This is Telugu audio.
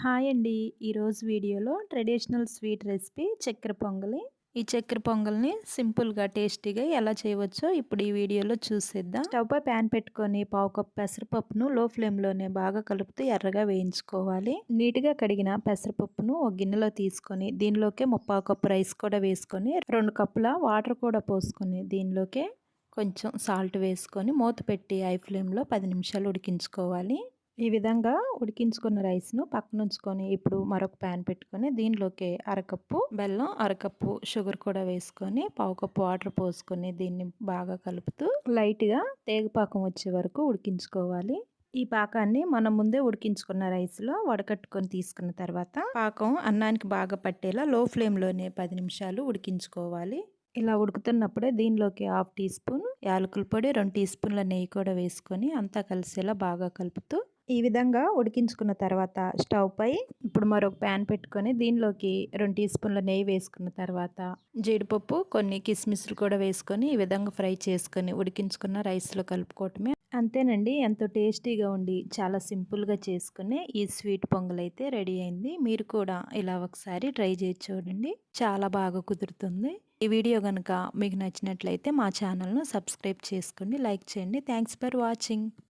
హాయ్ అండి. ఈరోజు వీడియోలో ట్రెడిషనల్ స్వీట్ రెసిపీ చక్కెర పొంగలి. ఈ చక్కెర పొంగల్ని సింపుల్‌గా, టేస్టీగా ఎలా చేయవచ్చో ఇప్పుడు ఈ వీడియోలో చూసేద్దాం. స్టవ్‌పై ప్యాన్ పెట్టుకొని పావు కప్ పెసరపప్పును లో ఫ్లేమ్‌లోనే బాగా కలుపుతూ ఎర్రగా వేయించుకోవాలి. నీట్‌గా కడిగిన పెసరపప్పును ఒక గిన్నెలో తీసుకొని దీనిలోకే ముప్పావు కప్పు రైస్ కూడా వేసుకొని 2 కప్పుల వాటర్ కూడా పోసుకొని దీనిలోకే కొంచెం సాల్ట్ వేసుకొని మూత పెట్టి హై ఫ్లేమ్‌లో 10 నిమిషాలు ఉడికించుకోవాలి. ఈ విధంగా ఉడికించుకున్న రైస్‌ను పక్కనుంచుకొని ఇప్పుడు మరొక ప్యాన్ పెట్టుకొని దీనిలోకి అరకప్పు బెల్లం, అరకప్పు షుగర్ కూడా వేసుకొని పావు కప్పు వాటర్ పోసుకొని దీన్ని బాగా కలుపుతూ లైట్‌గా తేగపాకం వచ్చే వరకు ఉడికించుకోవాలి. ఈ పాకాన్ని మనం ముందే ఉడికించుకున్న రైస్‌లో వడకట్టుకొని తీసుకున్న తర్వాత పాకం అన్నానికి బాగా పట్టేలా లో ఫ్లేమ్‌లోనే 10 నిమిషాలు ఉడికించుకోవాలి. ఇలా ఉడుకుతున్నప్పుడే దీనిలోకి హాఫ్ టీ స్పూన్ యాలకుల పొడి, 2 టీ స్పూన్ల నెయ్యి కూడా వేసుకొని అంతా కలిసేలా బాగా కలుపుతూ ఈ విధంగా ఉడికించుకున్న తర్వాత స్టవ్ పై ఇప్పుడు మరొక ప్యాన్ పెట్టుకొని దీనిలోకి 2 టీ స్పూన్ల నెయ్యి వేసుకున్న తర్వాత జీడిపప్పు, కొన్ని కిస్మిస్లు కూడా వేసుకొని ఈ విధంగా ఫ్రై చేసుకొని ఉడికించుకున్న రైస్లో కలుపుకోవటమే. అంతేనండి, ఎంతో టేస్టీగా ఉండి చాలా సింపుల్గా చేసుకునే ఈ స్వీట్ పొంగల్ అయితే రెడీ అయింది. మీరు కూడా ఇలా ఒకసారి ట్రై చేసి చూడండి, చాలా బాగా కుదురుతుంది. ఈ వీడియో కనుక మీకు నచ్చినట్లయితే మా ఛానల్ను సబ్స్క్రైబ్ చేసుకోండి, లైక్ చేయండి. Thanks for watching.